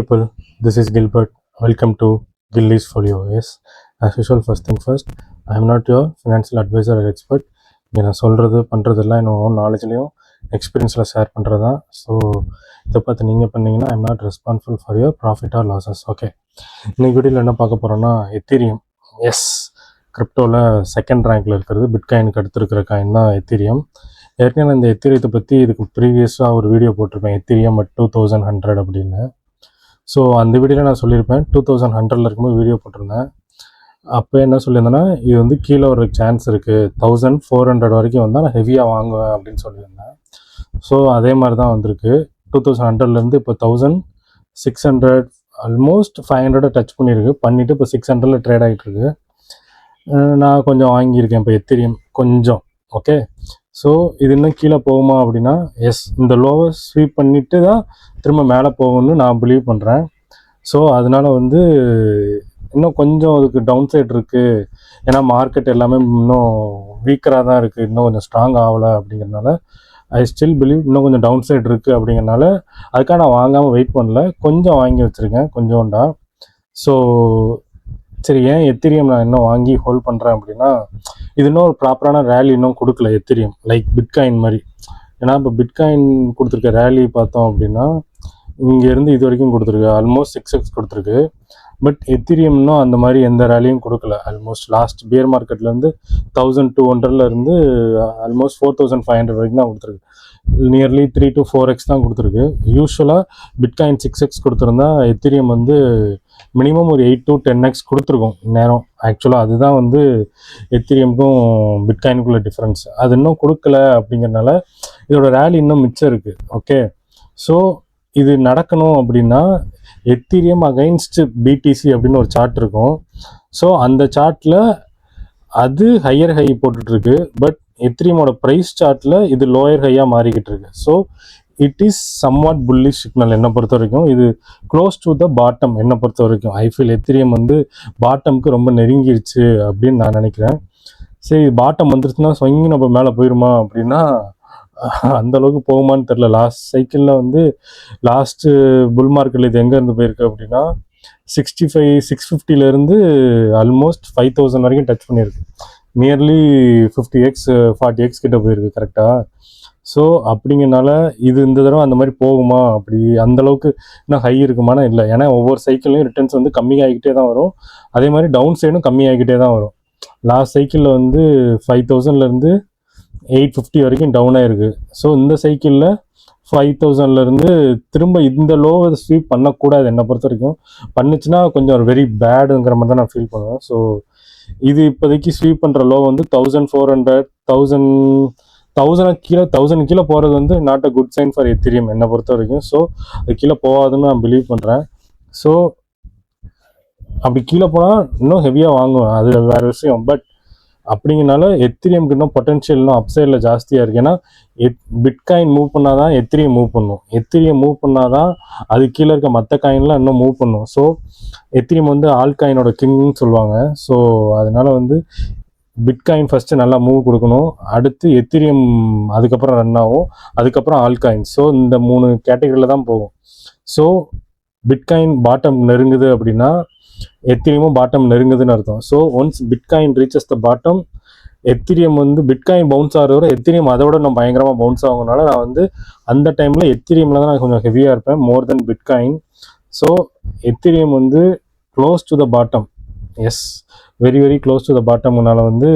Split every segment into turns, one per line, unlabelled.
people, this is Gilbert. Welcome to Gilly's Folio. Yes, as usual, first thing first, I am not your financial advisor or expert. நான் சொல்கிறது பண்ணுறதெல்லாம் என்னோட own நாலேஜ்லேயும் எக்ஸ்பீரியன்ஸில் share பண்ணுறது தான். So இதை பார்த்து நீங்கள் பண்ணிங்கன்னா I'm not responsible for your profit R losses. Okay, இன்னைக்கு வீடியோவில் என்ன பார்க்க போகிறோன்னா எத்தீரியம். எஸ், கிரிப்டோவில் செகண்ட் ரேங்கில் இருக்கிறது பிட்காயினுக்கு அடுத்திருக்கிற காயின் தான் எத்தீரியம். ஏற்கனவே இந்த எத்தீரியத்தை பற்றி இதுக்கு ப்ரீவியஸாக ஒரு வீடியோ போட்டிருப்பேன், எத்தீரியம் அட் 2100 அப்படின்னு. ஸோ அந்த வீடியோவில் நான் சொல்லியிருப்பேன் 2100 இருக்கும்போது வீடியோ போட்டிருந்தேன். அப்போ என்ன சொல்லியிருந்தேன்னா இது வந்து கீழே ஒரு சான்ஸ் இருக்குது, 1400 வரைக்கும் வந்தால் நான் ஹெவியாக வாங்குவேன் அப்படின்னு சொல்லியிருந்தேன். ஸோ அதே மாதிரி தான் வந்திருக்கு. 2100லேருந்து இப்போ 1600 ஆல்மோஸ்ட் 500 டச் பண்ணிவிட்டு இப்போ 600 ட்ரேட் ஆகிட்டுருக்கு. நான் கொஞ்சம் வாங்கியிருக்கேன் இப்போ எத்தீரியம் கொஞ்சம். ஓகே, ஸோ இது இன்னும் கீழே போகுமா அப்படின்னா எஸ், இந்த லோவை ஸ்வீப் பண்ணிவிட்டு தான் திரும்ப மேலே போகும்னு நான் பிலீவ் பண்ணுறேன். ஸோ அதனால் வந்து இன்னும் கொஞ்சம் அதுக்கு டவுன் சைட் இருக்குது, ஏன்னா மார்க்கெட் எல்லாமே இன்னும் வீக்கராக தான் இருக்குது, இன்னும் கொஞ்சம் ஸ்ட்ராங் ஆகலை. அப்படிங்கிறதுனால ஐ ஸ்டில் பிலீவ் இன்னும் கொஞ்சம் டவுன் சைட் இருக்குது. அப்படிங்கிறனால அதுக்காக நான் வாங்காமல் வெயிட் பண்ணல, கொஞ்சம் வாங்கி வச்சுருக்கேன் கொஞ்சோண்டா. ஸோ சரி, ஏன் எத்தீரியம் நான் இன்னும் வாங்கி ஹோல்ட் பண்ணுறேன் அப்படின்னா இது இன்னும் ஒரு ப்ராப்பரான ரேலி இன்னும் கொடுக்கல எத்தீரியம், லைக் பிட்காயின் மாதிரி. ஏன்னா இப்போ பிட்காயின் கொடுத்துருக்க ரேலி பார்த்தோம் அப்படின்னா இங்கேருந்து இது வரைக்கும் கொடுத்துருக்கு, ஆல்மோஸ்ட் 6x கொடுத்துருக்கு. பட் எத்தீரியம் இன்னும் அந்த மாதிரி எந்த ரேலியும் கொடுக்கல. ஆல்மோஸ்ட் லாஸ்ட் பியர் மார்க்கெட்லேருந்து 1200 ஆல்மோஸ்ட் 4500 வரைக்கும் தான் கொடுத்துருக்கு. நியர்லி 3 to 4x தான் கொடுத்துருக்கு. யூஸ்வலாக பிட்காயின் 6x கொடுத்துருந்தா எத்தீரியம் வந்து மினிமம் ஒரு 8 to 10x கொடுத்துருக்கோம் நேரம். ஆக்சுவலாக அதுதான் வந்து எத்தீரியமுக்கும் பிட்காயினுக்குள்ள டிஃப்ரென்ஸ். அது இன்னும் கொடுக்கல. அப்படிங்கிறனால இதோட ரேலி இன்னும் மிச்சம் இருக்குது. ஓகே, ஸோ இது நடக்கணும் அப்படின்னா எத்தீரியம் அகைன்ஸ்ட் பிடிசி அப்படின்னு ஒரு சார்ட் இருக்கும். ஸோ அந்த சார்ட்டில் அது ஹையர் ஹை போட்டுட்ருக்கு, பட் எத்தீரியமோட ப்ரைஸ் சார்ட்டில் இது லோயர் ஹையாக மாறிக்கிட்டு இருக்கு. So it is somewhat bullish signal என்னை பொறுத்த வரைக்கும். இது க்ளோஸ் டு த பாட்டம் என்னை பொறுத்த வரைக்கும். ஐ ஃபீல் எத்தீரியம் வந்து பாட்டமுக்கு ரொம்ப நெருங்கிடுச்சு அப்படின்னு நான் நினைக்கிறேன். சரி, பாட்டம் வந்துருச்சுன்னா சொங்கி நம்ம மேலே போயிடுமா அப்படின்னா அந்தளவுக்கு போகுமான்னு தெரில. லாஸ்ட் சைக்கிளில் வந்து லாஸ்ட்டு புல் மார்க்கெட்டில் இது எங்கேருந்து போயிருக்கு அப்படின்னா 650 ஆல்மோஸ்ட் 5000 வரைக்கும் டச் பண்ணியிருக்கு. நியர்லி 50x 40x கிட்ட போயிருக்கு கரெக்டாக. ஸோ அப்படிங்கிறனால இது இந்த தடவை அந்த மாதிரி போகுமா, அப்படி அந்தளவுக்கு இன்னும் ஹை இருக்குமானா இல்லை. ஏன்னா ஒவ்வொரு சைக்கிள்லையும் ரிட்டர்ன்ஸ் வந்து கம்மியாகிக்கிட்டே தான் வரும், அதே மாதிரி டவுன் சைடும் கம்மியாகிக்கிட்டே தான் வரும். லாஸ்ட் சைக்கிளில் வந்து 5000 850 வரைக்கும் டவுன் ஆகிருக்கு. ஸோ இந்த சைக்கிளில் 5000 திரும்ப இந்த லோவை ஸ்வீப் பண்ணக்கூடாது என்னை பொறுத்த வரைக்கும். பண்ணிச்சுன்னா கொஞ்சம் ஒரு வெரி பேடுங்கிற மாதிரி தான் நான் ஃபீல் பண்ணுவேன். ஸோ இது இப்போதைக்கு ஸ்வீப் பண்ணுற லோ வந்து 1400 1000 கீழே போகிறது வந்து not a good sign for Ethereum என்னை பொறுத்த வரைக்கும். ஸோ அது கீழே போகாதுன்னு நான் பிலீவ் பண்ணுறேன். ஸோ அப்படி கீழே போனால் இன்னும் ஹெவியாக வாங்குவேன், அது வேறு விஷயம். பட் அப்படிங்கிறனால எத்தீரியம்க்கு இன்னும் பொட்டன்ஷியல் இன்னும் அப்சைடில் ஜாஸ்தியாக இருக்குது. ஏன்னா பிட்காயின் மூவ் பண்ணால் தான் எத்தீரியம் மூவ் பண்ணும், எத்தீரியம் மூவ் பண்ணால் தான் அது கீழே இருக்க மற்ற காயின்லாம் இன்னும் மூவ் பண்ணும். ஸோ எத்தீரியம் வந்து ஆல் காயினோட கிங்னு சொல்லுவாங்க. ஸோ அதனால் வந்து பிட்காயின் ஃபஸ்ட்டு நல்லா மூவ் கொடுக்கணும், அடுத்து எத்தீரியம் அதுக்கப்புறம் ரன் ஆகும், அதுக்கப்புறம் ஆல் காயின். ஸோ இந்த 3 கேட்டகரியில் தான் போகும். ஸோ பிட்காயின் பாட்டம் நெருங்குது அப்படின்னா எத்தீரியமும் பாட்டம் நெருங்குதுன்னு அர்த்தம். So once bitcoin reaches the bottom, Ethereum வந்து பிட்காயின் பவுன்ஸ் ஆகிற வரை எத்தீரியம் அதை விட நான் பயங்கரமாக பவுன்ஸ் ஆகுனால நான் வந்து அந்த டைமில் எத்தீரியமில் தான் நான் கொஞ்சம் ஹெவியாக இருப்பேன் more then bitcoin. So ethereum வந்து close to the bottom, yes, very very close to the பாட்டம்னால வந்து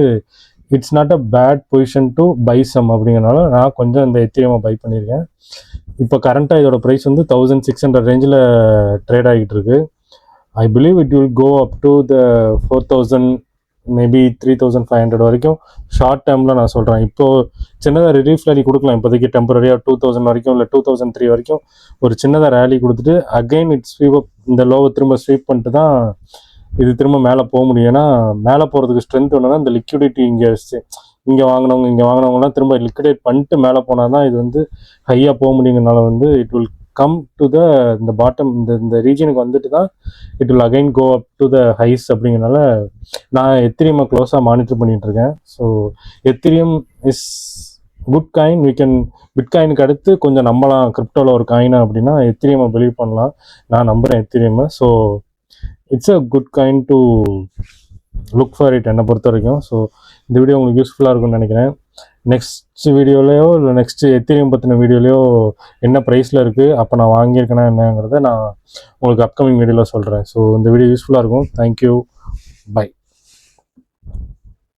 it's not a bad position to buy some. அப்படிங்கிறனால நான் கொஞ்சம் இந்த எத்தீரியமை பை பண்ணியிருக்கேன். இப்போ கரண்ட்டாக இதோட ப்ரைஸ் வந்து 1600 ரேஞ்சில் ட்ரேட் ஆகிட்டு இருக்கு. I believe it will go up to the 4000 maybe 3500 வரைக்கும் ஷார்ட் டேர்மில் நான் சொல்கிறேன். இப்போது சின்னதாக ரிலீஃப் ரேலி கொடுக்கலாம் இப்போதைக்கு டெம்பரரியாக 2000 வரைக்கும் இல்லை 2003 வரைக்கும் ஒரு சின்னதாக ரேலி கொடுத்துட்டு அகெயின் இட்ஸ் ஸ்வீப் அப், இந்த லோவை திரும்ப ஸ்வீப் பண்ணிட்டு தான் இது திரும்ப மேலே போக முடியும். ஏன்னா மேலே போகிறதுக்கு ஸ்ட்ரென்த் ஒன்றுனா இந்த லிக்விடிட்டி இங்கே வாங்கினவங்கலாம் திரும்ப லிக்விடேட் பண்ணிட்டு மேலே போனால் தான் இது வந்து ஹையாக போக முடியுங்கிறனால வந்து it will come to the இந்த பாட்டம், இந்த ரீஜனுக்கு வந்துட்டு தான் it will again go up to the highs. அப்படிங்கிறனால நான் எத்தீரியமை க்ளோஸாக மானிட்டர் பண்ணிகிட்டு இருக்கேன். So Ethereum is good coin we can பிட்காயினுக்கு அடுத்து கொஞ்சம் நம்பலாம் கிரிப்டோவில் ஒரு காயின் அப்படின்னா எத்திரியமை பிலீவ் பண்ணலாம். நான் நம்புகிறேன் எத்திரியமை. So it's a good coin to look for it என்னை பொறுத்த வரைக்கும். ஸோ இந்த வீடியோ உங்களுக்கு யூஸ்ஃபுல்லாக இருக்கும்னு நினைக்கிறேன். நெக்ஸ்ட் வீடியோலையோ இல்லை நெக்ஸ்ட் எத்திரியம் பற்றின வீடியோலையோ என்ன ப்ரைஸில் இருக்குது, அப்போ நான் வாங்கியிருக்கேனா என்னங்கிறத நான் உங்களுக்கு அப்கமிங் வீடியோவில் சொல்கிறேன். ஸோ இந்த வீடியோ யூஸ்ஃபுல்லாக இருக்கும். தேங்க்யூ. பை.